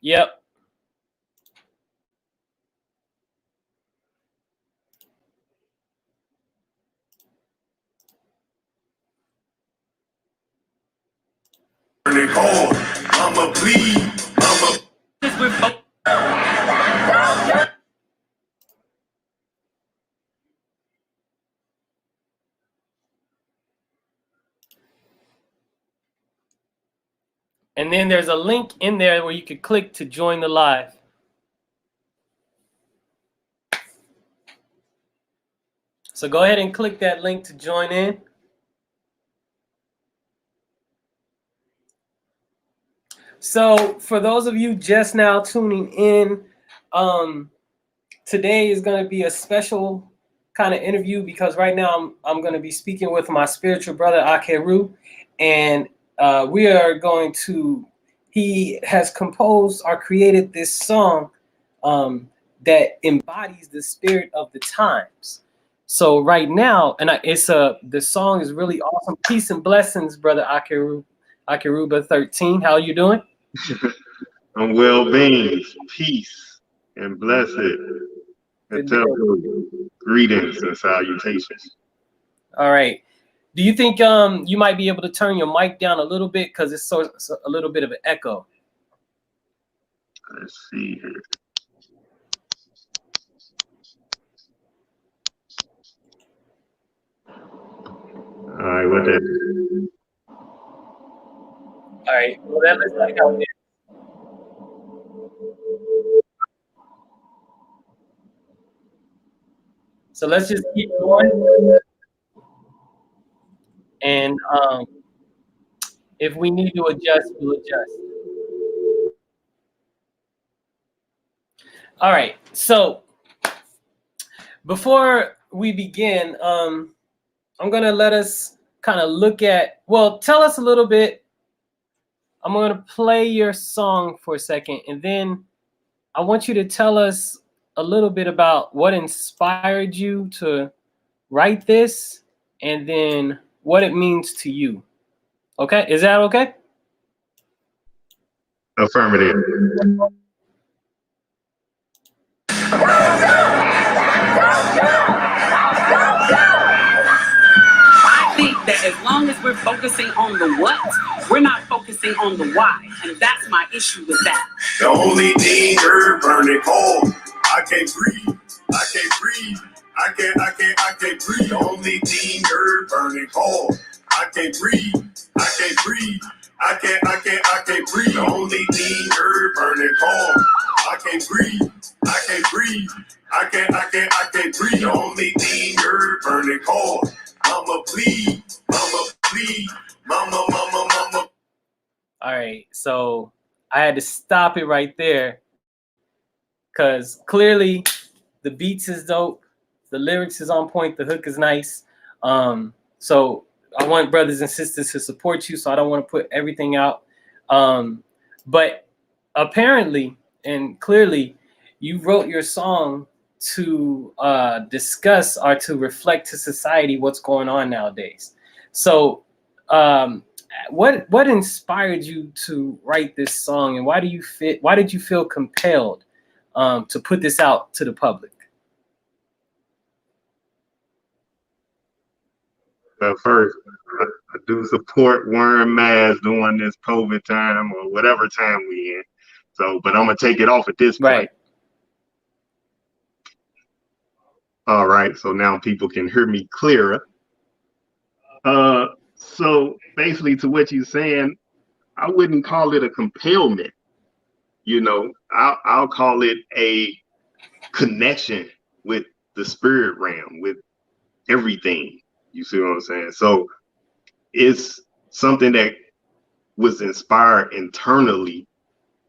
Yep. Nicole, Mama, please, Mama. And then there's a link in there where you can click to join the live. So go ahead and click that link to join in. So for those of you just now tuning in, today is going to be a special kind of interview because right now I'm going to be speaking with my spiritual brother Akeru, and we are going to. He has composed or created this song that embodies the spirit of the times. So right now, and the song is really awesome. Peace and blessings, brother Akeruba 13. How are you doing? I'm well beings, peace, and blessed. And greetings and salutations. All right. Do you think you might be able to turn your mic down a little bit because it's a little bit of an echo? Let's see here. All right, what that? All right. Well, that looks like how it is. So let's just keep going. And if we need to adjust, we'll adjust. All right. So before we begin, I'm going to let us kind of look at, well, tell us a little bit. I'm going to play your song for a second, and then I want you to tell us a little bit about what inspired you to write this and then what it means to you. Okay? Is that okay? Affirmative. I think that as long as we're focusing on the what, we're not focusing on the why. And that's my issue with that. The only thing herb burning cold. I can't breathe. I can't breathe. I can't breathe. The only thing herb burning cold. I can't breathe. I can't breathe. I can't breathe. The only thing herb burning cold. I can't breathe. I can't breathe. I can't breathe. The only thing herb burning cold. Mama, please. Mama, please. Mama, mama, mama. All right. So I had to stop it right there because clearly the beats is dope. The lyrics is on point. The hook is nice. So I want brothers and sisters to support you. So I don't want to put everything out. But apparently and clearly you wrote your song to discuss or to reflect to society what's going on nowadays. So what inspired you to write this song, and why did you feel compelled to put this out to the public? First, I do support wearing masks during this COVID time or whatever time we in. So, but I'm gonna take it off at this point. Right. All right. So now people can hear me clearer. So basically, to what you're saying, I wouldn't call it a compellment. You know, I'll call it a connection with the spirit realm, with everything. You see what I'm saying? So it's something that was inspired internally.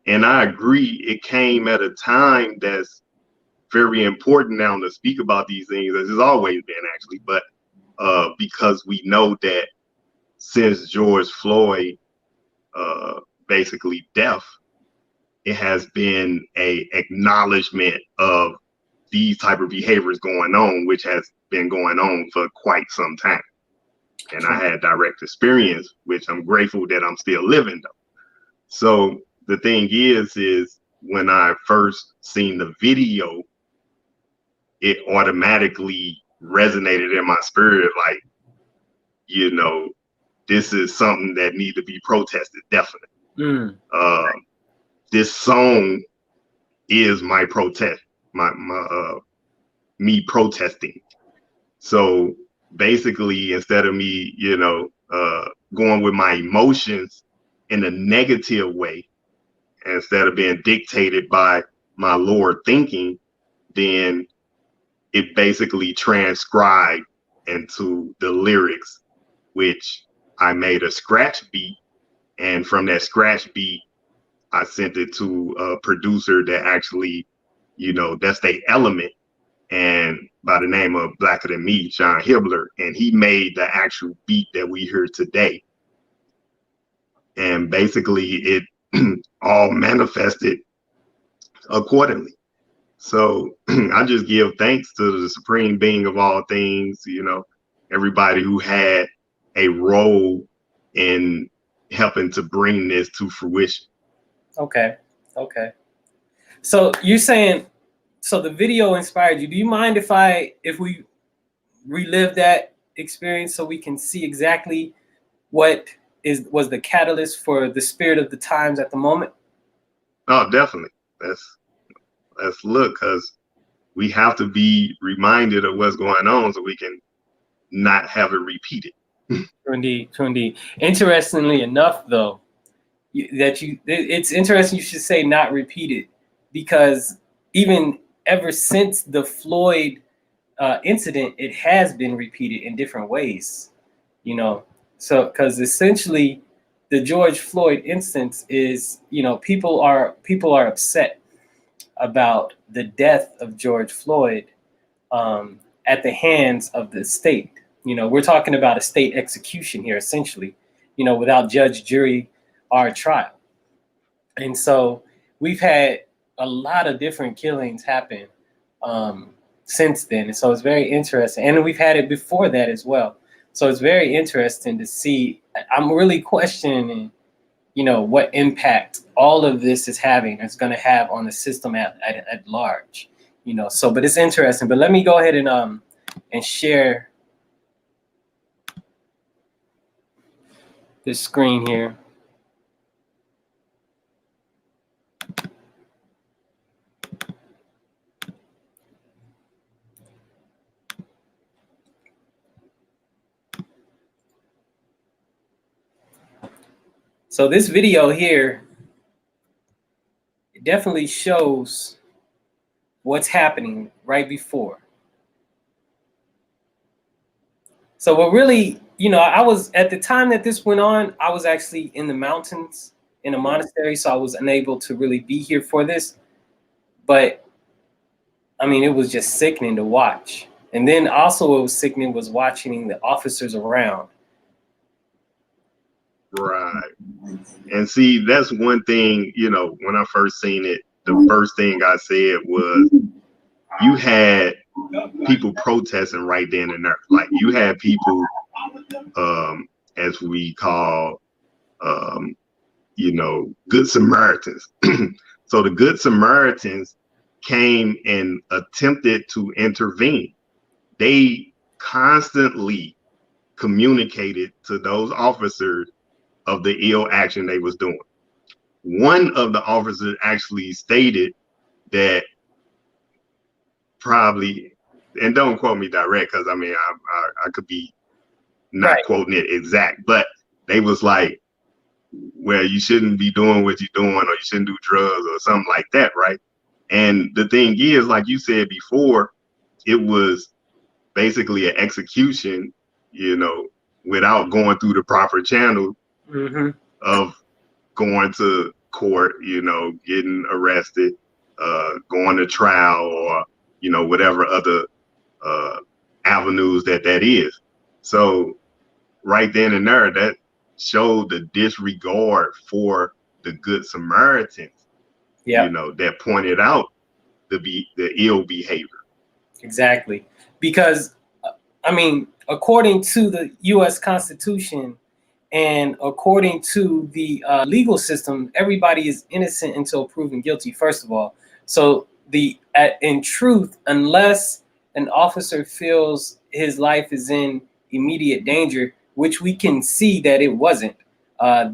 And I agree, it came at a time that's very important now to speak about these things, as it's always been actually, but because we know that since George Floyd basically death, it has been a acknowledgement of these type of behaviors going on, which has been going on for quite some time. And I had direct experience, which I'm grateful that I'm still living though. So the thing is when I first seen the video, it automatically resonated in my spirit, like, this is something that need to be protested, definitely. This song is my protest, me protesting. So basically, instead of me, going with my emotions in a negative way, instead of being dictated by my lower thinking, then it basically transcribed into the lyrics, which I made a scratch beat. And from that scratch beat, I sent it to a producer that actually, that's their element. And by the name of Blacker Than Me, Sean Hibbler, and he made the actual beat that we hear today. And basically it all manifested accordingly. So I just give thanks to the supreme being of all things, everybody who had a role in helping to bring this to fruition. Okay. So you're saying, so the video inspired you. Do you mind if we relive that experience so we can see exactly what was the catalyst for the spirit of the times at the moment? Oh, definitely. Let's look, because we have to be reminded of what's going on so we can not have it repeated. True indeed. Interestingly enough, though, it's interesting you should say not repeated, because even ever since the Floyd incident, it has been repeated in different ways, So, because essentially, the George Floyd instance is, people are upset about the death of George Floyd at the hands of the state. We're talking about a state execution here, essentially, without judge, jury, or trial. And so we've had a lot of different killings happen since then. And so it's very interesting. And we've had it before that as well. So it's very interesting to see. I'm really questioning, what impact all of this is having, it's going to have on the system at large, So, but it's interesting. But let me go ahead and share this screen here. So this video here, it definitely shows what's happening right before. So what really, I was, at the time that this went on, I was actually in the mountains in a monastery, so I was unable to really be here for this. But I mean, it was just sickening to watch. And then also what was sickening was watching the officers around. Right. And see, that's one thing, when I first seen it, the first thing I said was, you had people protesting right then and there. Like, you had people, as we call, Good Samaritans. So the Good Samaritans came and attempted to intervene. They constantly communicated to those officers of the ill action they was doing. One of the officers actually stated that probably, and don't quote me direct, because I mean I could be not quoting it exact, but they was like, well, you shouldn't be doing what you're doing, or you shouldn't do drugs or something like that, right? And the thing is, like you said before, it was basically an execution, without going through the proper channel of going to court, getting arrested, going to trial, or whatever other avenues that is. So right then and there, that showed the disregard for the Good Samaritans, that pointed out the ill behavior. Exactly. Because I mean, according to the U.S. Constitution and according to the legal system, everybody is innocent until proven guilty, first of all. So in truth, unless an officer feels his life is in immediate danger, which we can see that it wasn't,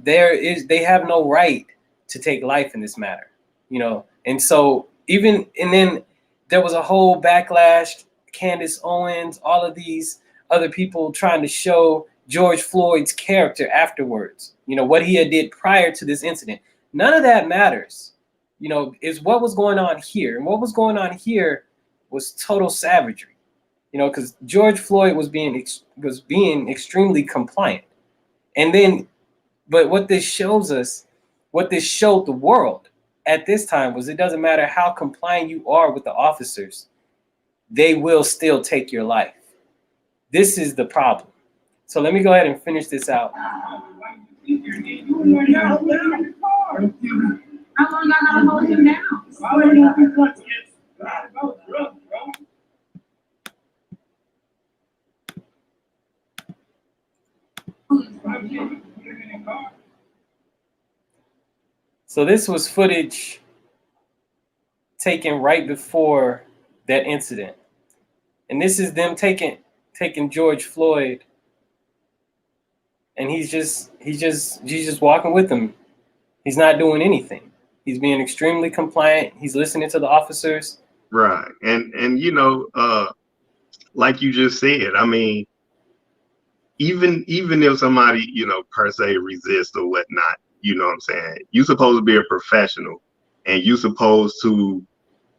they have no right to take life in this matter, you know. And so and then there was a whole backlash. Candace Owens, all of these other people trying to show George Floyd's character afterwards, you know, what he had did prior to this incident. None of that matters, you know, is what was going on here. And what was going on here was total savagery, you know, because George Floyd was being extremely compliant. And then, but what this shows us, what this showed the world at this time was, it doesn't matter how compliant you are with the officers, they will still take your life. This is the problem. So let me go ahead and finish this out. How long I gotta hold him down? So this was footage taken right before that incident. And this is them taking George Floyd, and he's just walking with them. He's not doing anything. He's being extremely compliant. He's listening to the officers. Right. And you know, like you just said, I mean, even if somebody, you know, per se resists or whatnot, you know what I'm saying? You're supposed to be a professional, and you're supposed to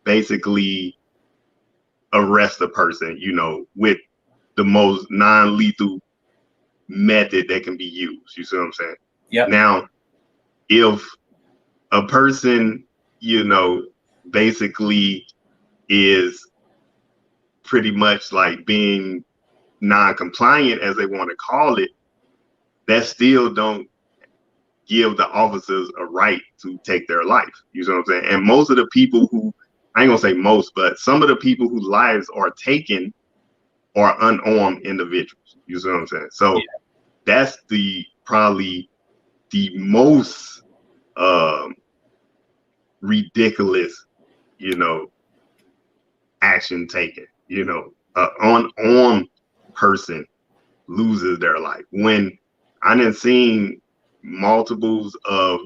basically arrest a person, you know, with the most non-lethal method that can be used. You see what I'm saying? Yeah. Now, if a person, you know, basically is pretty much like being non-compliant, as they want to call it, that still don't give the officers a right to take their life. You know what I'm saying? And most of the people who, I ain't gonna say most, but some of the people whose lives are taken are unarmed individuals. You see what I'm saying? So yeah, that's probably the most ridiculous, you know, action taken. You know, an unarmed person loses their life. When I done seen multiples of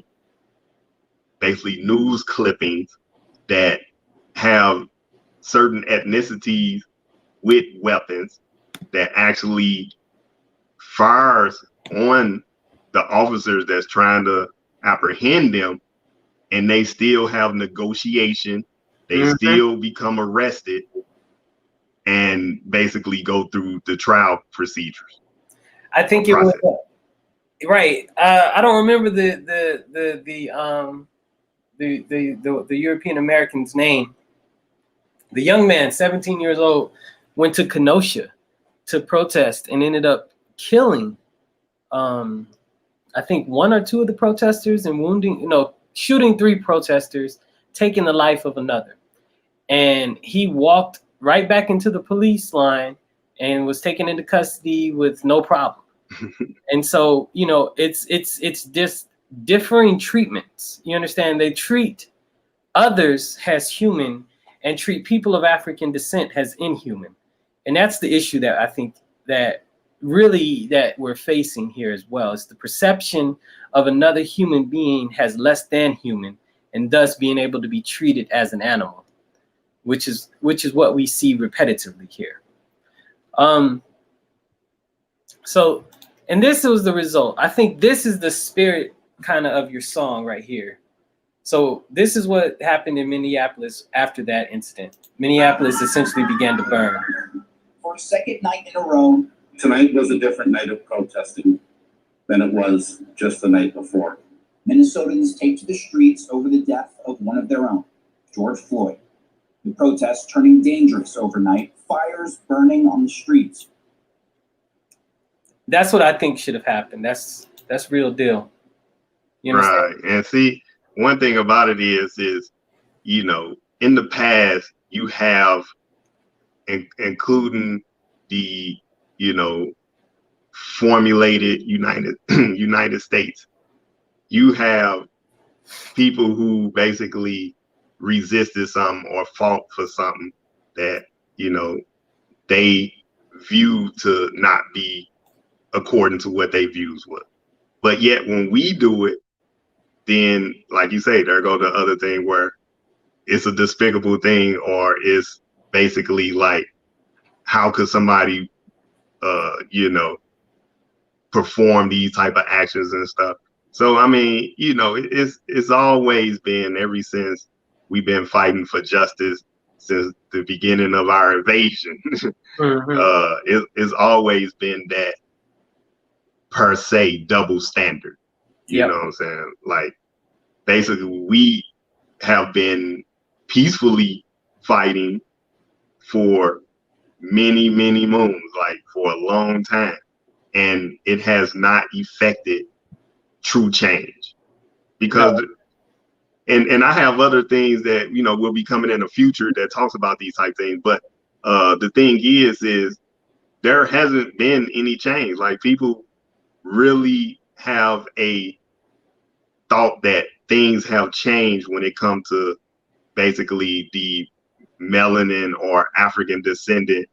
basically news clippings that have certain ethnicities with weapons that actually fires on the officers that's trying to apprehend them, and they still have negotiation. They still become arrested and basically go through the trial procedures. I think it was right. I don't remember the European American's name. The young man, 17 years old, went to Kenosha to protest and ended up killing, I think, one or two of the protesters and shooting 3 protesters, taking the life of another. And he walked right back into the police line and was taken into custody with no problem. And so, you know, it's just differing treatments. You understand? They treat others as human and treat people of African descent as inhuman. And that's the issue that I think that we're facing here as well. It's the perception of another human being as less than human, and thus being able to be treated as an animal, which is what we see repetitively here. So, and this was the result. I think this is the spirit kind of your song right here. So this is what happened in Minneapolis after that incident. Minneapolis essentially began to burn. For a second night in a row. Tonight was a different night of protesting than it was just the night before. Minnesotans take to the streets over the death of one of their own, George Floyd. The protests turning dangerous overnight, fires burning on the streets. That's what I think should have happened. That's real deal. You understand? Right. And see, one thing about it is, you know, in the past, you have, including the formulated United States. You have people who basically resisted something or fought for something that, they view to not be according to what they views were. But yet when we do it, then like you say, there go the other thing where it's a despicable thing, or it's basically like, how could somebody perform these type of actions and stuff. So I mean, it's always been, ever since we've been fighting for justice since the beginning of our invasion. It's always been that per se double standard. You know what I'm saying? Like, basically we have been peacefully fighting for many, many moons, like for a long time. And it has not effected true change, because and I have other things that will be coming in the future that talks about these type things. But the thing is there hasn't been any change. Like, people really have a thought that things have changed when it comes to basically the melanin or African descendant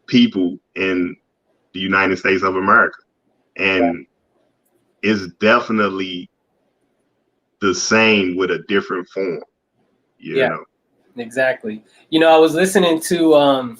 people in the United States of America. And it's definitely the same with a different form, you know. Exactly. I was listening to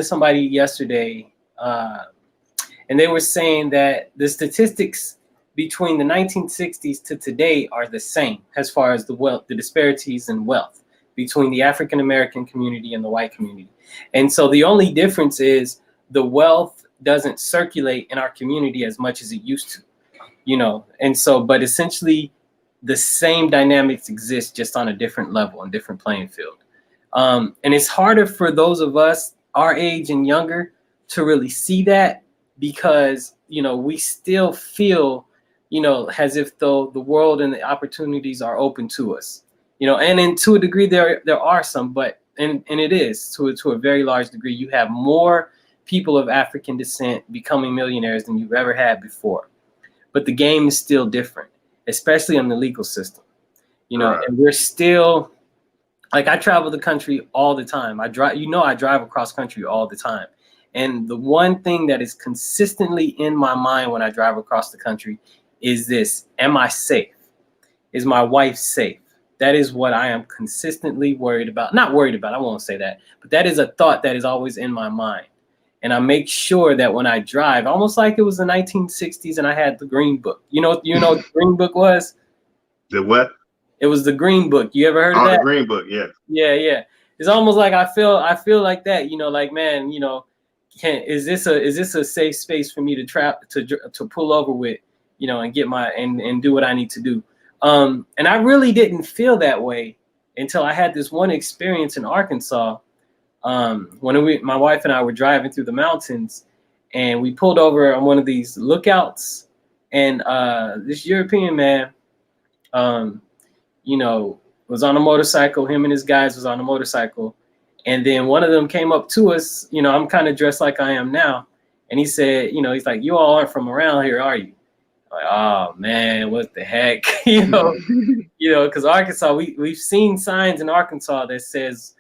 somebody yesterday, and they were saying that the statistics between the 1960s to today are the same as far as the disparities in wealth between the African American community and the white community. And so the only difference is the wealth doesn't circulate in our community as much as it used to, and so, but essentially the same dynamics exist, just on a different level and different playing field. And it's harder for those of us our age and younger to really see that, because, we still feel, as if though the world and the opportunities are open to us, and then to a degree there are some, but, and it is to a very large degree. You have more people of African descent becoming millionaires than you've ever had before. But the game is still different, especially in the legal system. And we're still, like, I travel the country all the time. I drive across country all the time. And the one thing that is consistently in my mind when I drive across the country is this: am I safe? Is my wife safe? That is what I am consistently worried about. Not worried about, I won't say that, but that is a thought that is always in my mind. And I make sure that when I drive, almost like it was the 1960s and I had the Green Book. You know what the Green Book was? The what? It was the Green Book. You ever heard of that? The Green Book, yeah. Yeah. It's almost like I feel like that, like, man, is this a safe space for me to pull over with, and get and do what I need to do. And I really didn't feel that way until I had this one experience in Arkansas. When my wife and I were driving through the mountains, and we pulled over on one of these lookouts, and this European man, was on a motorcycle. Him and his guys was on a motorcycle, and then one of them came up to us. I'm kind of dressed like I am now, and he said, he's like, "You all aren't from around here, are you?" I'm like, oh man, what the heck, because Arkansas, we've seen signs in Arkansas that says,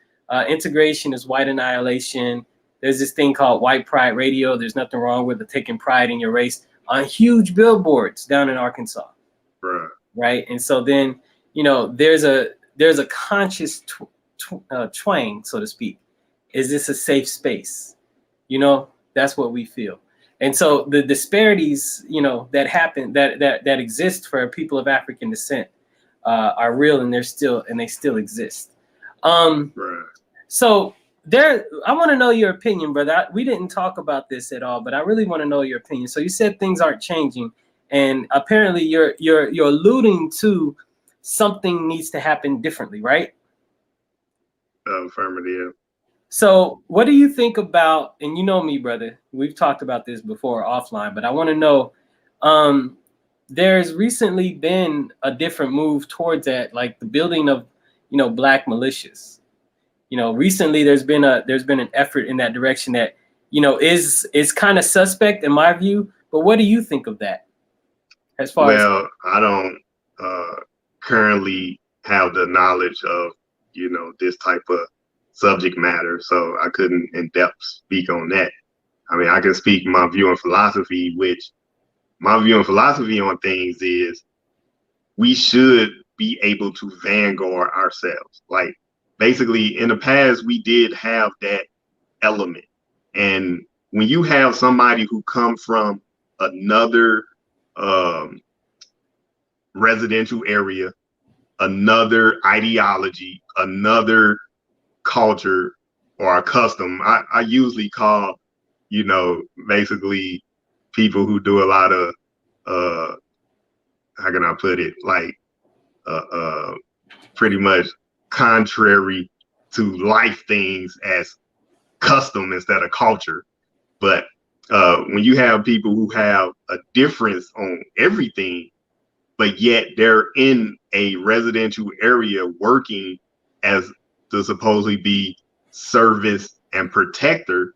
integration is white annihilation. There's this thing called white pride radio. There's nothing wrong with taking pride in your race, on huge billboards down in Arkansas. Right. And so then, there's a conscious twang, so to speak. Is this a safe space? That's what we feel. And so the disparities, that happen, that exist for people of African descent, are real, and they still exist. So I want to know your opinion, brother. We didn't talk about this at all, but I really want to know your opinion. So you said things aren't changing, and apparently you're alluding to something needs to happen differently, right? Affirmative. So what do you think about, and you know me, brother, we've talked about this before offline, but I want to know, there's recently been a different move towards that, like the building of, Black militias. Recently there's been an effort in that direction that, is kind of suspect in my view. But what do you think of that? As far as I don't currently have the knowledge of, this type of subject matter, so I couldn't in depth speak on that. I mean, I can speak my view and philosophy, which my view and philosophy on things is we should be able to vanguard ourselves. Like, basically, in the past, we did have that element. And when you have somebody who come from another residential area, another ideology, another culture, or a custom, I usually call, basically people who do a lot of, how can I put it, like, pretty much contrary to life things as custom instead of culture. But when you have people who have a difference on everything, but yet they're in a residential area working as to supposedly be service and protector,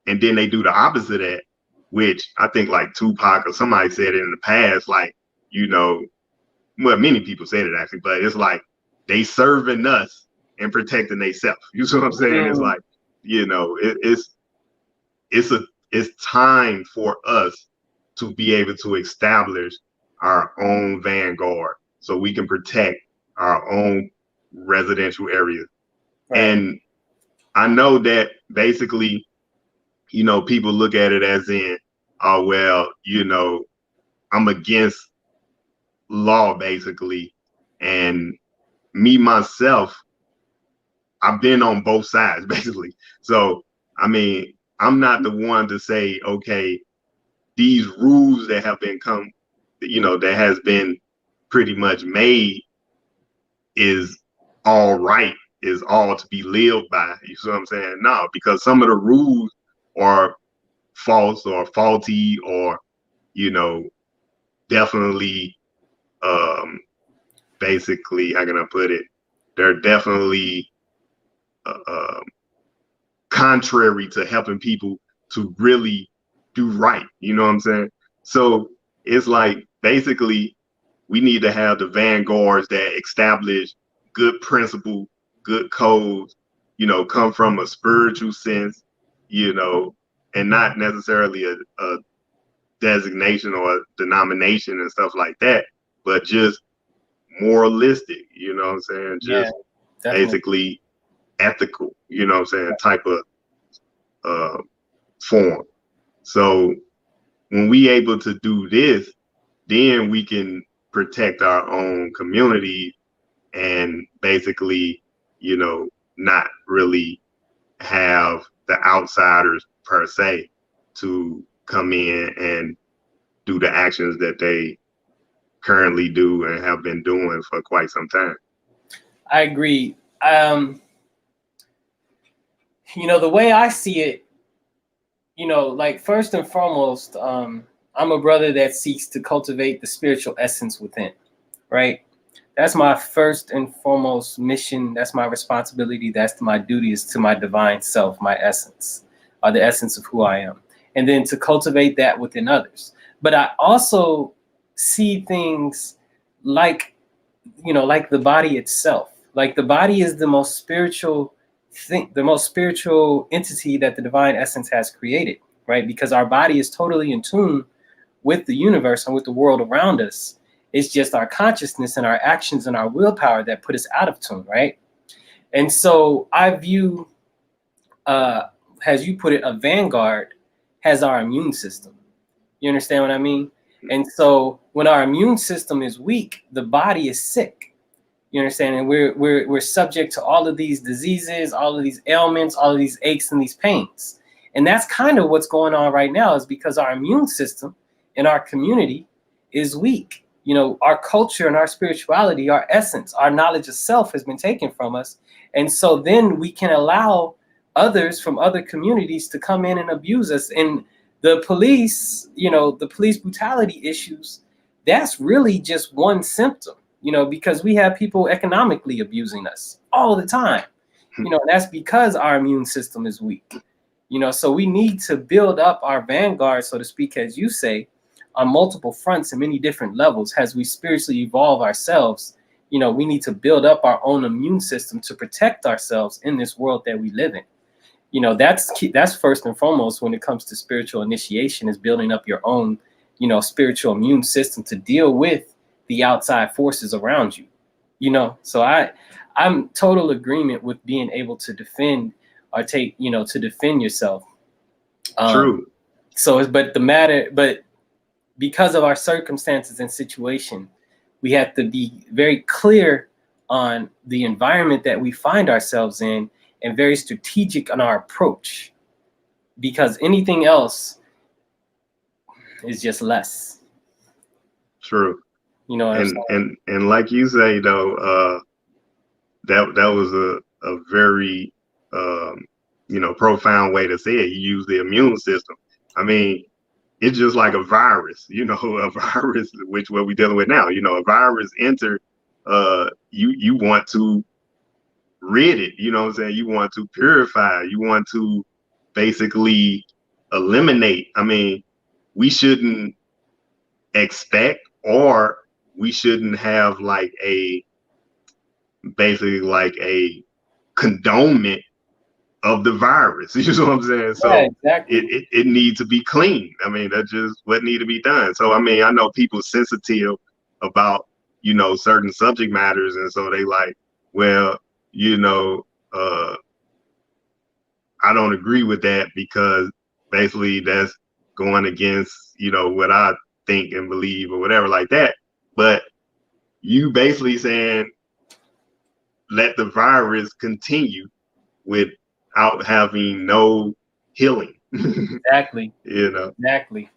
and then they do the opposite of that, which I think like Tupac or somebody said it in the past, like, well, many people said it actually, but it's like they serving us and protecting themselves. You see what I'm saying? It's like, it's time for us to be able to establish our own vanguard so we can protect our own residential area. Right. And I know that basically, people look at it as in, oh, well, I'm against law, basically. And me, myself, I've been on both sides, basically. So, I mean, I'm not the one to say, okay, these rules that have been that has been pretty much made is all right, is all to be lived by. You see what I'm saying? No, because some of the rules are false or faulty, or, definitely, basically, how can I put it? They're definitely contrary to helping people to really do right. You know what I'm saying? So it's like, basically, we need to have the vanguards that establish good principle, good codes, come from a spiritual sense, and not necessarily a designation or a denomination and stuff like that, but just moralistic, you know what I'm saying? Just basically ethical, you know what I'm saying, type of form. So when we able to do this, then we can protect our own community and basically, not really have the outsiders per se to come in and do the actions that they currently do and have been doing for quite some time. I agree. The way I see it, like, first and foremost, I'm a brother that seeks to cultivate the spiritual essence within, right? That's my first and foremost mission. That's my responsibility. That's my duty, is to my divine self, my essence, or the essence of who I am. And then to cultivate that within others. But I also see things like, like the body itself. Like, the body is the most spiritual thing, the most spiritual entity that the divine essence has created, right? Because our body is totally in tune with the universe and with the world around us. It's just our consciousness and our actions and our willpower that put us out of tune, right? And so I view, as you put it, a vanguard has our immune system. You understand what I mean? And so when our immune system is weak, the body is sick. You understand? And we're subject to all of these diseases, all of these ailments, all of these aches and these pains. And that's kind of what's going on right now, is because our immune system in our community is weak. Our culture and our spirituality, our essence, our knowledge of self has been taken from us. And so then we can allow others from other communities to come in and abuse us. And the police, the police brutality issues, that's really just one symptom, because we have people economically abusing us all the time. You know, that's because our immune system is weak. You know, so we need to build up our vanguard, so to speak, as you say, on multiple fronts and many different levels. As we spiritually evolve ourselves, you know, we need to build up our own immune system to protect ourselves in this world that we live in. You know, that's key, that's first and foremost when it comes to spiritual initiation, is building up your own, you know, spiritual immune system to deal with the outside forces around you. You know, so I'm total agreement with being able to defend or take, you know, to defend yourself. True. So, but because of our circumstances and situation, we have to be very clear on the environment that we find ourselves in and very strategic on our approach, because anything else is just less. True. You know what I'm saying? And like you say though, that was a very you know, profound way to say it. You use the immune system. I mean, it's just like a virus, you know, a virus, which what we're dealing with now. You know, a virus enter, you want to rid it, you know what I'm saying? You want to purify, you want to basically eliminate. I mean, we shouldn't expect, or we shouldn't have like basically like a condonement of the virus. You know what I'm saying? So Yeah, exactly. it needs to be clean. I mean, that's just what need to be done. So I mean, I know people sensitive about, you know, certain subject matters, and so they like, well, you know, I don't agree with that because basically that's going against, you know, what I think and believe or whatever like that. But you basically saying let the virus continue without having no healing. Exactly. You know. Exactly.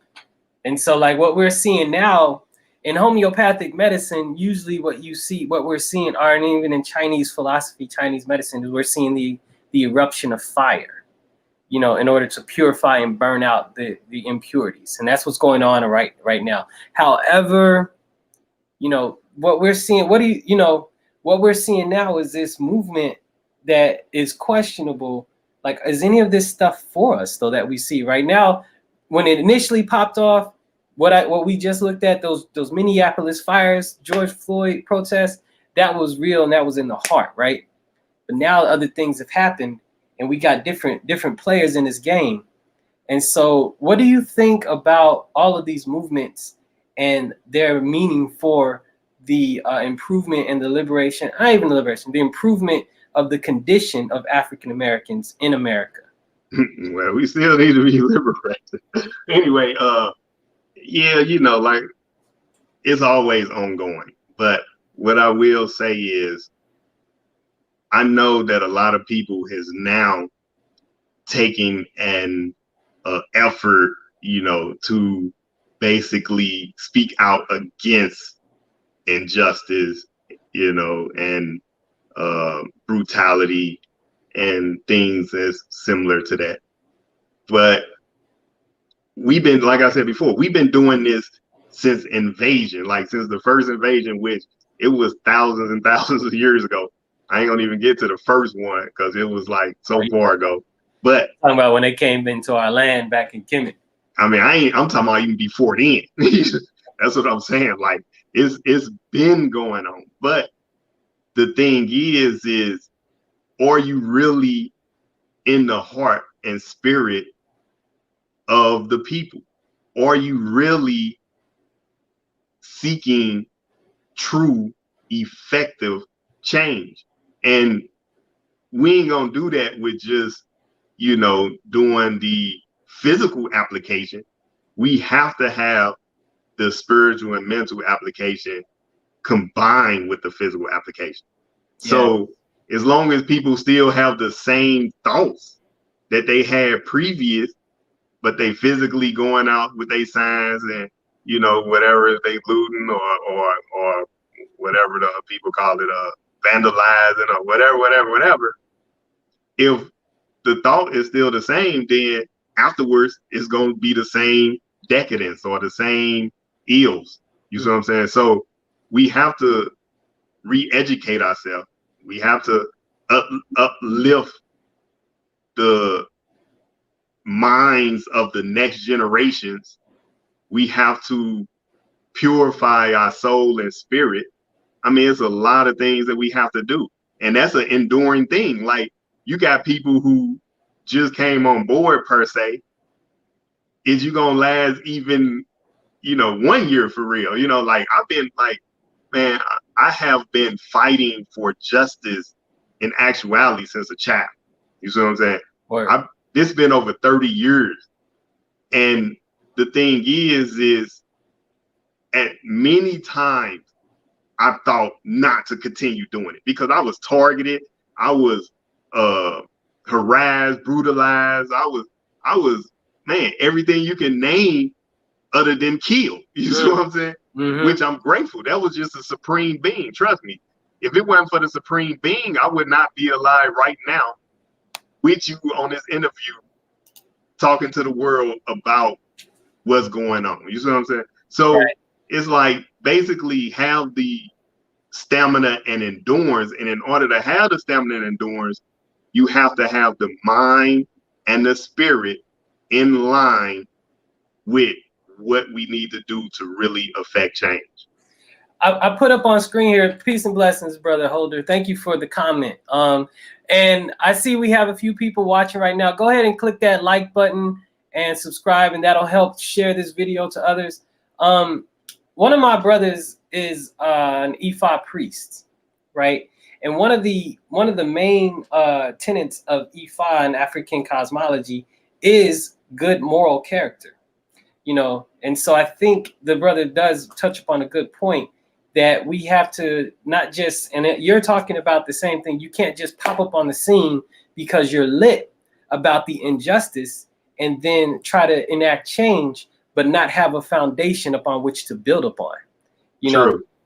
And so like what we're seeing now in homeopathic medicine, usually what we're seeing are, and even in Chinese philosophy, Chinese medicine, is we're seeing the eruption of fire, you know, in order to purify and burn out the impurities. And that's what's going on right now. However, you know, what we're seeing now is this movement that is questionable. Like, is any of this stuff for us though that we see right now? When it initially popped off, what we just looked at, those Minneapolis fires, George Floyd protests, that was real and that was in the heart, right? But now other things have happened and we got different players in this game. And so what do you think about all of these movements and their meaning for the improvement and the improvement of the condition of African Americans in America? Well, we still need to be liberated. Anyway, yeah, you know, like it's always ongoing. But what I will say is, I know that a lot of people has now taken an effort, you know, to basically speak out against injustice, you know, and brutality and things as similar to that. But we've been, like I said before, we've been doing this since invasion, like since the first invasion, which it was thousands and thousands of years ago. I ain't gonna even get to the first one because it was like so far ago. But talking about when they came into our land back in Kemet. I mean, I'm talking about even before then. That's what I'm saying. Like it's been going on. But the thing is are you really in the heart and spirit of the people? Are you really seeking true, effective change? And we ain't gonna do that with just, you know, doing the physical application. We have to have the spiritual and mental application combined with the physical application. Yeah. So as long as people still have the same thoughts that they had previous, but they physically going out with their signs and, you know, whatever they looting or whatever the people call it, vandalizing or whatever. If the thought is still the same, then afterwards it's going to be the same decadence or the same ills. You see what I'm saying? So we have to re-educate ourselves. We have to uplift the minds of the next generations, we have to purify our soul and spirit. I mean, it's a lot of things that we have to do. And that's an enduring thing. Like, you got people who just came on board per se. Is you gonna last even, 1 year for real? Like, I've been like, man, I have been fighting for justice in actuality since a child. You see what I'm saying? It's been over 30 years. And the thing is at many times I thought not to continue doing it because I was targeted. I was harassed, brutalized. I was, man, everything you can name other than kill. You see what I'm saying? Mm-hmm. Which I'm grateful. That was just a supreme being. Trust me. If it wasn't for the supreme being, I would not be alive right now with you on this interview, talking to the world about what's going on. You see what I'm saying? So It's like, basically have the stamina and endurance. And in order to have the stamina and endurance, you have to have the mind and the spirit in line with what we need to do to really affect change. I put up on screen here, peace and blessings, brother Holder. Thank you for the comment. And I see we have a few people watching right now. Go ahead and click that like button and subscribe, and that'll help share this video to others. One of my brothers is an Ifa priest, right? And one of the main tenets of Ifa and African cosmology is good moral character, And so I think the brother does touch upon a good point, that we have to not just, and you're talking about the same thing, you can't just pop up on the scene because you're lit about the injustice and then try to enact change, but not have a foundation upon which to build upon,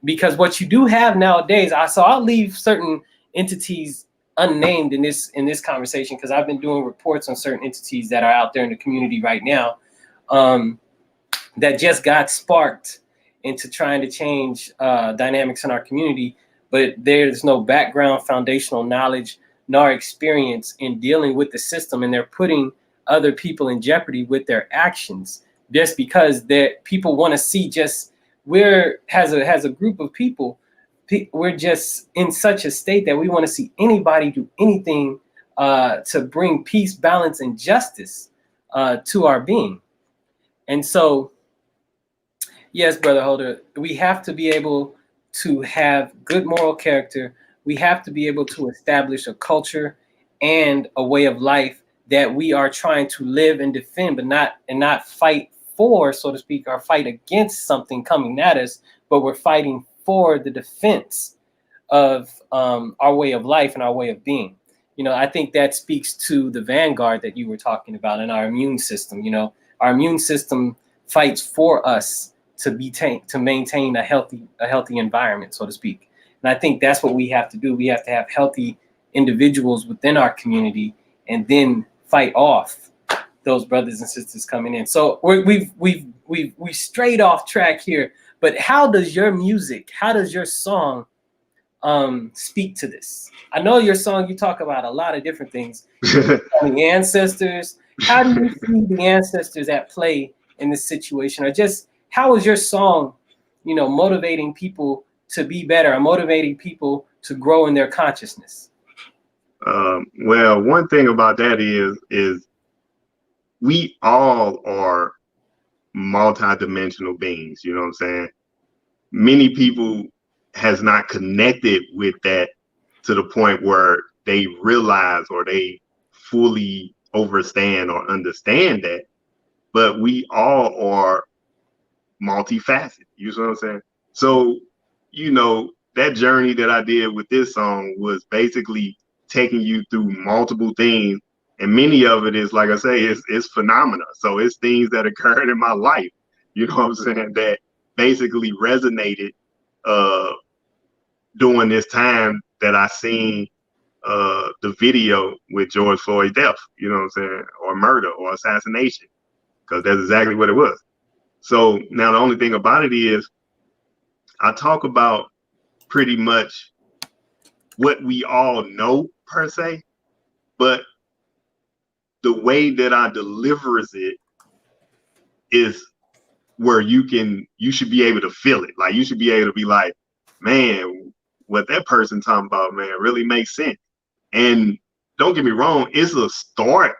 because what you do have nowadays, I'll leave certain entities unnamed in this conversation, because I've been doing reports on certain entities that are out there in the community right now, that just got sparked into trying to change dynamics in our community, but there's no background, foundational knowledge, nor experience in dealing with the system, and they're putting other people in jeopardy with their actions just because people want to see as a group of people, we're just in such a state that we want to see anybody do anything to bring peace, balance, and justice to our being. And so, yes, Brother Holder, we have to be able to have good moral character. We have to be able to establish a culture and a way of life that we are trying to live and defend, but not fight for, so to speak, or fight against something coming at us, but we're fighting for the defense of our way of life and our way of being. I think that speaks to the vanguard that you were talking about in our immune system. Our immune system fights for us to maintain a healthy environment, so to speak. And I think that's what we have to do. We have to have healthy individuals within our community, and then fight off those brothers and sisters coming in. So we've strayed off track here. But how does your music, how does your song speak to this? I know your song, you talk about a lot of different things. The ancestors. How do you see the ancestors at play in this situation? Or just how is your song, motivating people to be better, or motivating people to grow in their consciousness? Well, one thing about that is we all are multi-dimensional beings. You know what I'm saying? Many people has not connected with that to the point where they realize or they fully understand that, but we all are multifaceted. You know what I'm saying? So, that journey that I did with this song was basically taking you through multiple things, and many of it is, like I say, it's phenomena. So it's things that occurred in my life, you know what I'm saying, that basically resonated during this time that I seen the video with George Floyd's death, you know what I'm saying, or murder or assassination, because that's exactly what it was. So now the only thing about it is I talk about pretty much what we all know per se, but the way that I delivers it is where you should be able to feel it. Like you should be able to be like, man, what that person talking about, man, really makes sense. And don't get me wrong, it's a start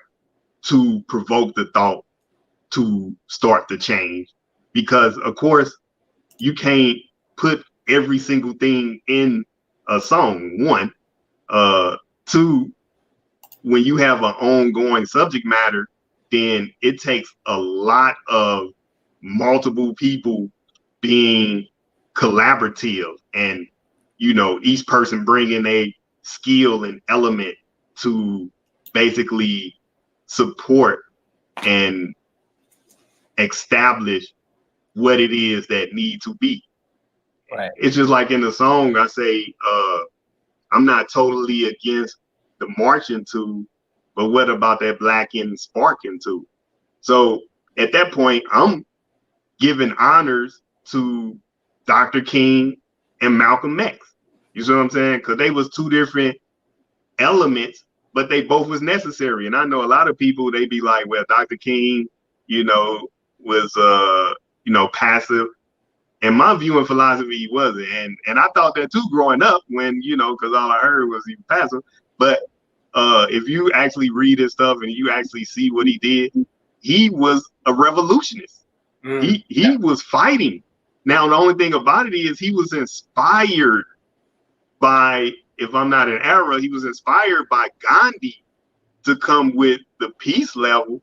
to provoke the thought to start the change, because of course you can't put every single thing in a song. One, two, when you have an ongoing subject matter, then it takes a lot of multiple people being collaborative, and each person bringing a skill and element to basically support and establish what it is that need to be. Right. It's just like in the song I say, I'm not totally against the marching to, but what about that black and sparking to? So at that point, I'm giving honors to Dr. King and Malcolm X. You see what I'm saying? Because they was two different elements, but they both was necessary. And I know a lot of people, they be like, well, Dr. King, was passive. And my viewing philosophy wasn't. And I thought that too growing up when, because all I heard was he was passive. But if you actually read his stuff and you actually see what he did, he was a revolutionist. He was fighting. Now, the only thing about it is he was inspired by, if I'm not in error, he was inspired by Gandhi to come with the peace level.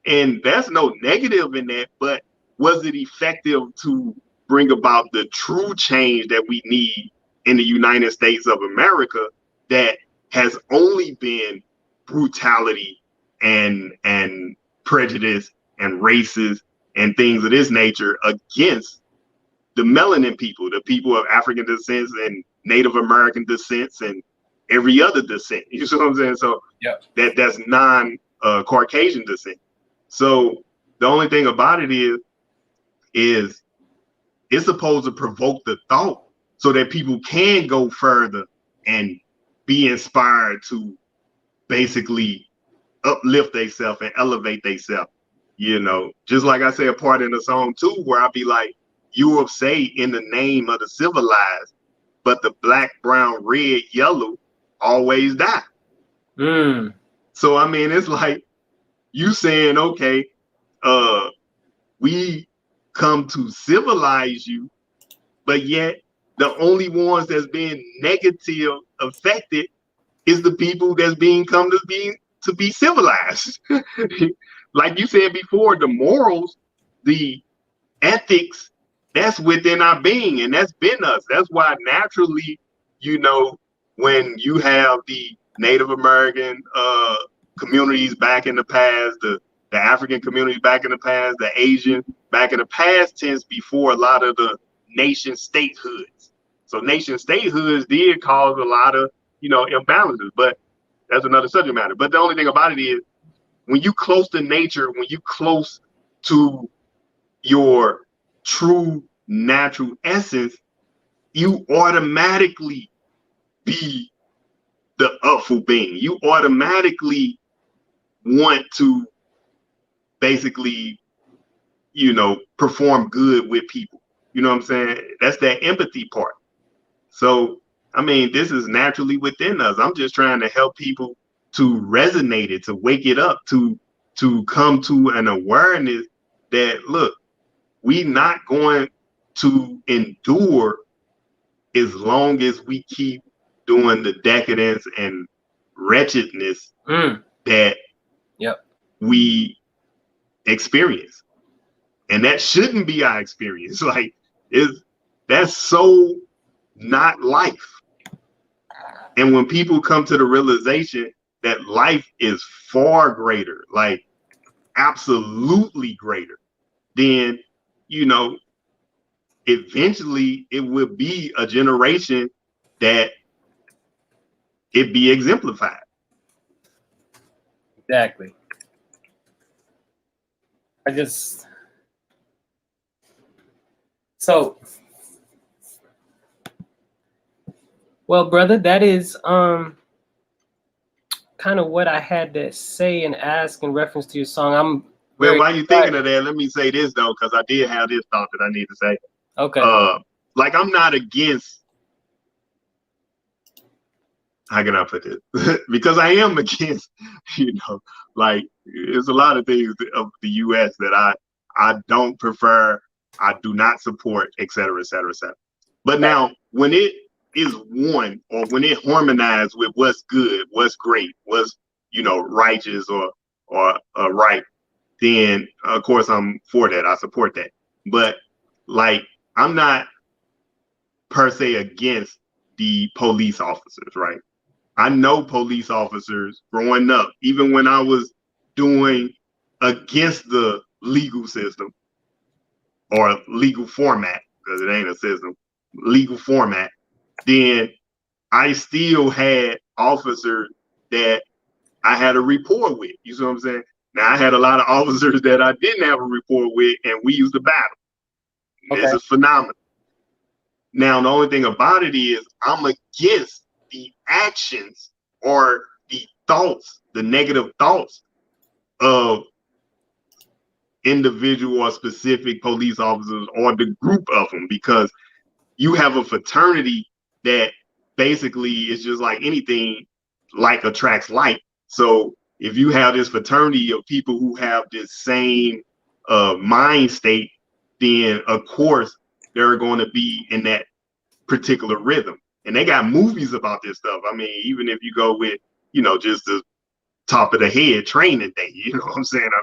And that's no negative in that, but was it effective to bring about the true change that we need in the United States of America that has only been brutality and prejudice and races and things of this nature against the melanin people, the people of African descent and Native American descents and every other descent. You see what I'm saying? So that's non-Caucasian descent. So the only thing about it is it's supposed to provoke the thought so that people can go further and be inspired to basically uplift themselves and elevate themselves. Just like I say a part in the song too, where I be like, Europe say in the name of the civilized, but the black, brown, red, yellow always die. So I mean, it's like you saying, okay, we come to civilize you, but yet the only ones that's being negative affected is the people that's being come to be civilized. Like you said before, the morals, the ethics, that's within our being, and that's been us. That's why naturally, when you have the Native American communities back in the past, the African community back in the past, the Asian back in the past tense before a lot of the nation statehoods. So nation statehoods did cause a lot of, imbalances, but that's another subject matter. But the only thing about it is when you close to nature, when you close to your true natural essence, you automatically be the upful being. You automatically want to basically, perform good with people. You know what I'm saying? That's that empathy part. So, I mean, this is naturally within us. I'm just trying to help people to resonate it, to wake it up, to come to an awareness that, look, we not going to endure as long as we keep doing the decadence and wretchedness that we experience. And that shouldn't be our experience. Like, that's so not life. And when people come to the realization that life is far greater, like absolutely greater, then, eventually it will be a generation that it be exemplified. Exactly. Well, brother, that is kind of what I had to say and ask in reference to your song. I'm Well, while you're thinking of that, let me say this though, because I did have this thought that I need to say. okay. Like I'm not against. How can I put this? Because I am against, like there's a lot of things of the U.S. that I don't prefer, I do not support, et cetera, et cetera, et cetera. But now, when it is one, or when it harmonizes with what's good, what's great, what's righteous or right, then of course I'm for that. I support that. But like, I'm not per se against the police officers, right? I know police officers growing up, even when I was doing against the legal system or legal format, because it ain't a system, legal format, then I still had officers that I had a rapport with. You see what I'm saying? Now, I had a lot of officers that I didn't have a rapport with, and we used to battle. Okay. This is phenomenal. Now, the only thing about it is I'm against the actions or the thoughts, the negative thoughts of individual or specific police officers or the group of them, because you have a fraternity that basically is just like anything, like attracts like. So if you have this fraternity of people who have this same mind state, then of course they're going to be in that particular rhythm. And they got movies about this stuff. I mean, even if you go with, just the top of the head Training Day, you know what I'm saying? I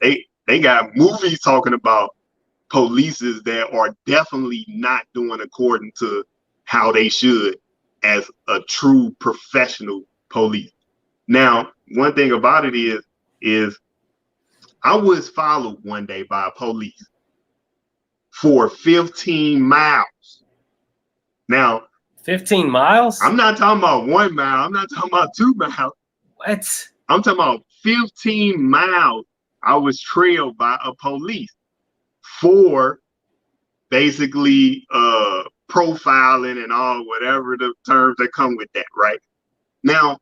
mean, they got movies talking about polices that are definitely not doing according to how they should as a true professional police. Now, one thing about it is I was followed one day by a police for 15 miles. Now, 15 miles? I'm not talking about 1 mile. I'm not talking about 2 miles. What? I'm talking about 15 miles. I was trailed by a police for basically profiling and all whatever the terms that come with that, right? Now,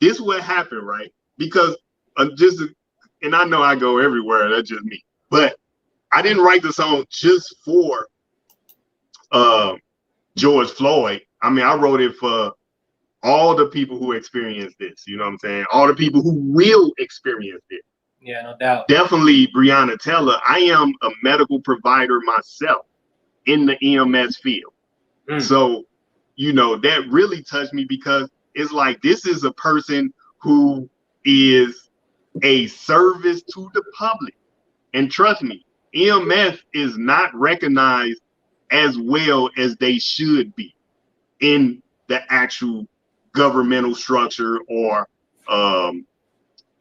this is what happened, right? Because and I know I go everywhere, that's just me, but I didn't write the song just for George Floyd. I mean, I wrote it for all the people who experience this, you know what I'm saying? All the people who will experience it. Yeah, no doubt. Definitely Breonna Taylor. I am a medical provider myself in the EMS field. So, that really touched me, because it's like, this is a person who is a service to the public. And trust me, EMS is not recognized as well as they should be in the actual governmental structure or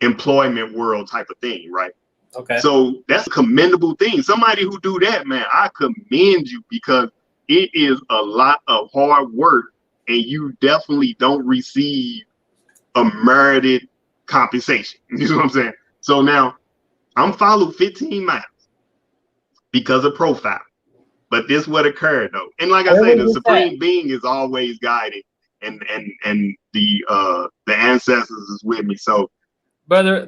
employment world type of thing, right? Okay. So that's a commendable thing. Somebody who do that, man, I commend you, because it is a lot of hard work, and you definitely don't receive a merited compensation. You know what I'm saying? So now I'm followed 15 miles because of profile. But this what occurred though. And like I say, the supreme being is always guided, and the ancestors is with me. So brother,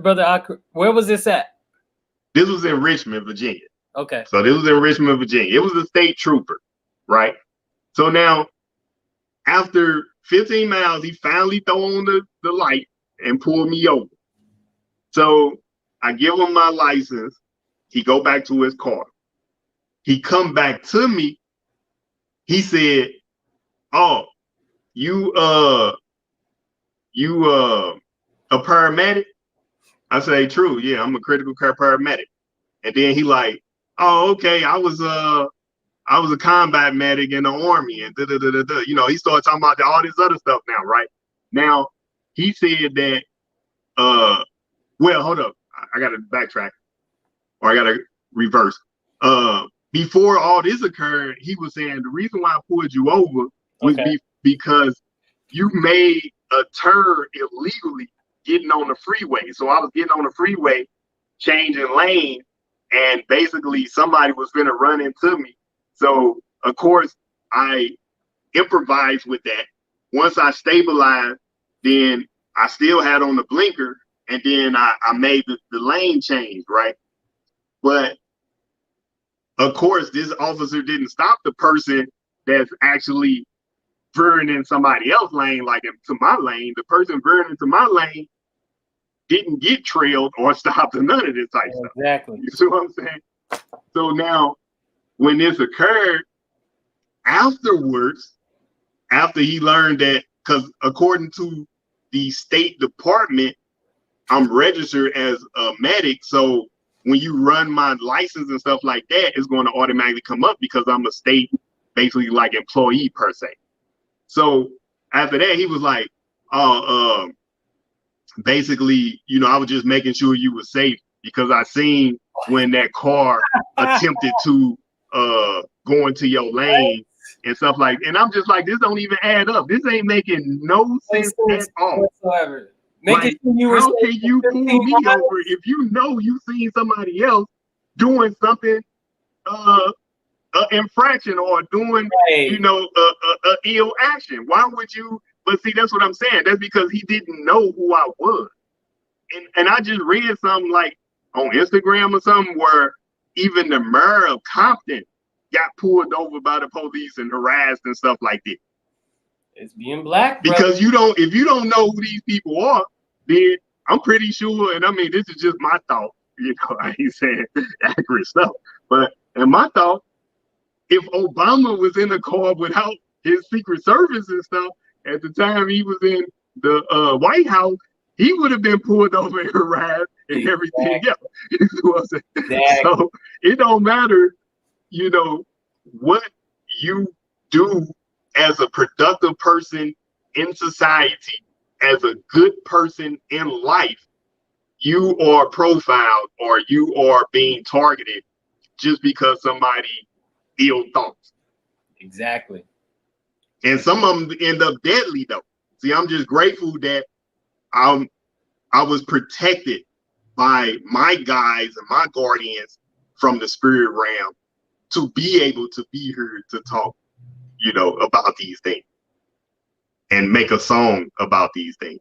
where was this at? This was in Richmond, Virginia. Okay. So this was in Richmond, Virginia. It was a state trooper, right? So now, after 15 miles, he finally threw on the light and pulled me over. So I give him my license. He go back to his car. He come back to me. He said, "Oh, you a paramedic?" I say, "True, yeah, I'm a critical care paramedic." And then he like, "Oh, okay, I was a combat medic in the Army," and he started talking about all this other stuff now, right? Now, he said that, well, hold up, I gotta backtrack, or I gotta reverse. Before all this occurred, he was saying the reason why I pulled you over was because you made a turn illegally getting on the freeway. So I was getting on the freeway, changing lane, and basically somebody was gonna run into me. So of course I improvised with that. Once I stabilized, then I still had on the blinker, and then I made the lane change, right? But of course, this officer didn't stop the person that's actually veering in somebody else's lane, like into my lane. The person veering into my lane didn't get trailed or stopped or none of this type stuff. Exactly. You see what I'm saying? So now, when this occurred, afterwards, after he learned that, because according to the State Department, I'm registered as a medic. So when you run my license and stuff like that, it's going to automatically come up because I'm a state, basically like employee per se. So after that, he was like, oh, basically, you know, I was just making sure you were safe because I seen when that car attempted to go into your lane and stuff like, and I'm just like, this don't even add up. This ain't making no sense at all. Whatsoever. Like, how can you pull me over if you know you seen somebody else doing something, infraction or doing, you know, a ill action? Why would you? But see, that's what I'm saying. That's because he didn't know who I was. And I just read something like on Instagram or something where even the mayor of Compton got pulled over by the police and harassed and stuff like that. It's being black, because if you don't know who these people are, then I'm pretty sure, and I mean, this is just my thought, you know, I ain't saying accurate stuff, but in my thought, if Obama was in the car without his Secret Service and stuff, at the time he was in the White House, he would have been pulled over and harassed and everything else. You know what I'm saying? Exactly. So it don't matter, you know, what you do as a productive person in society, as a good person in life, you are profiled or you are being targeted just because somebody ill thoughts. Exactly. And some of them end up deadly though. See, I'm just grateful that I was protected by my guys and my guardians from the spirit realm to be able to be here to talk, you know, about these things and make a song about these things.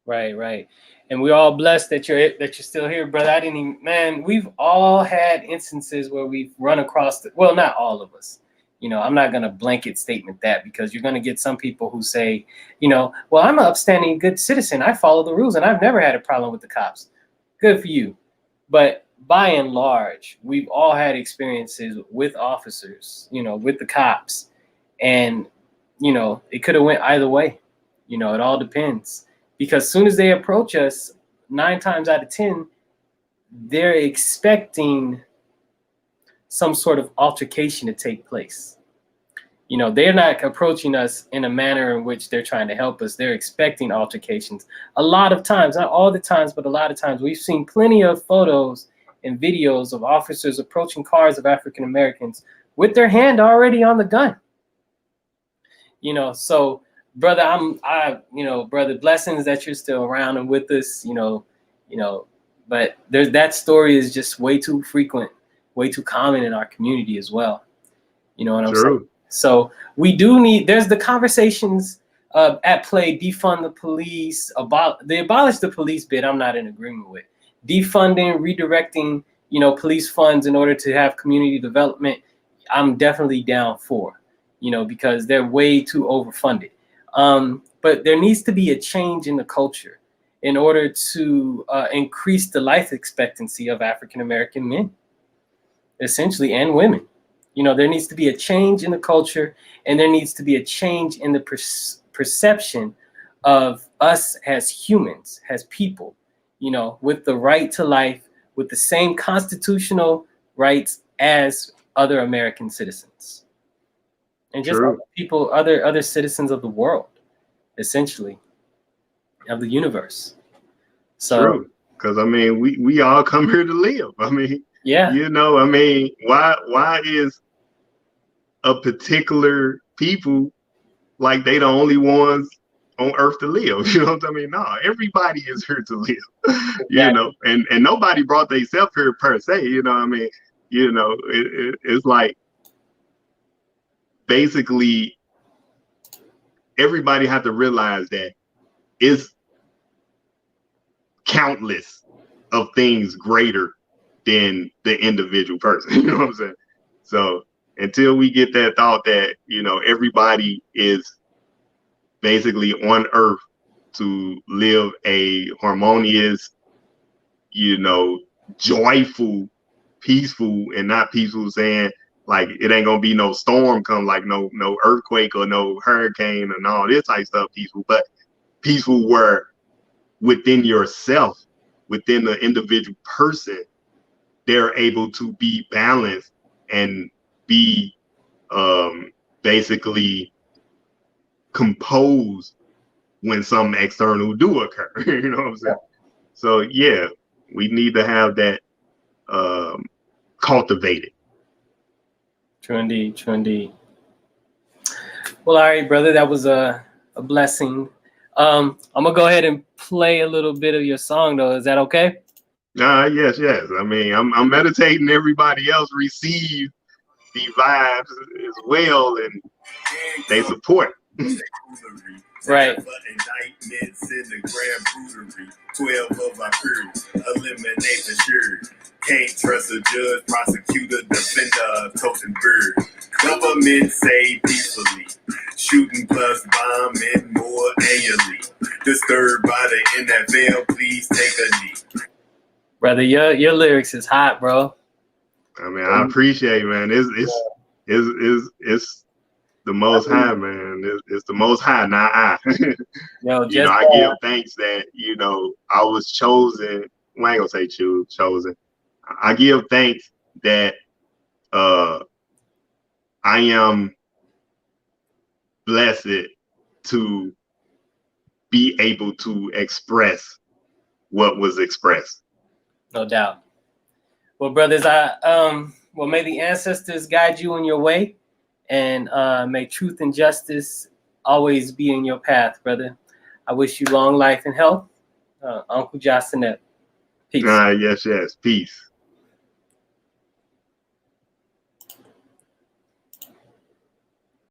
Right. And we're all blessed that you're still here, brother. I didn't even, man, we've all had instances where we've run across well, not all of us. You know, I'm not going to blanket statement that, because you're going to get some people who say, you know, well, I'm an upstanding, good citizen. I follow the rules and I've never had a problem with the cops. Good for you. But by and large, we've all had experiences with officers, you know, with the cops. And, you know, it could have went either way. You know, it all depends. Because as soon as they approach us, 9 times out of 10, they're expecting some sort of altercation to take place. You know, they're not approaching us in a manner in which they're trying to help us. They're expecting altercations. A lot of times, not all the times, but a lot of times, we've seen plenty of photos and videos of officers approaching cars of African Americans with their hand already on the gun. You know, so brother, you know, brother, blessings that you're still around and with us, you know, but that story is just way too frequent, way too common in our community as well. You know what I'm saying? So we do need, there's the conversations at play, defund the police, abolish the police bit, I'm not in agreement with. Defunding, redirecting, you know, police funds in order to have community development, I'm definitely down for, you know, because they're way too overfunded. But there needs to be a change in the culture in order to increase the life expectancy of African American men, essentially, and women. You know, there needs to be a change in the culture, and there needs to be a change in the perception of us as humans, as people, you know, with the right to life, with the same constitutional rights as other American citizens. And just other people, other citizens of the world, essentially, of the universe. So, because I mean, we all come here to live. I mean, yeah, you know, I mean, why is a particular people like they the only ones on earth to live? You know what I mean? No, everybody is here to live. Exactly. You know, and nobody brought themselves here per se. You know what I mean? You know, it's like basically everybody have to realize that it's countless of things greater than the individual person. You know what I'm saying? So until we get that thought that, you know, everybody is basically on earth to live a harmonious, you know, joyful, peaceful, and not peaceful saying like it ain't gonna be no storm come, like no earthquake or no hurricane and all this type of stuff, peaceful, but peaceful where within yourself, within the individual person, they're able to be balanced and be basically composed when some external do occur. You know what I'm saying? So yeah, we need to have that cultivated. True indeed, true indeed. Well, all right, brother, that was a blessing. I'm gonna go ahead and play a little bit of your song, though. Is that okay? Yes. I mean, I'm meditating. Everybody else receive the vibes as well, and they support. Right. Indictments in the grand prudery. 12 of our period. Eliminate the shirt. Can't trust a judge, prosecutor, defender, toasting bird. Government say peacefully. Shooting plus bombing more annually. Disturbed by the NFL, please take a knee. Brother, your lyrics is hot, bro. I mean, I appreciate it, man. It's the Most High, man. It's the Most High, not I. Yo, You know, I give thanks that, you know, I was chosen. Well, I ain't gonna say chosen. I give thanks that I am blessed to be able to express what was expressed. No doubt. Well, brothers, may the ancestors guide you in your way, and may truth and justice always be in your path, brother. I wish you long life and health. Uncle Jossinet. Peace. Yes. Peace.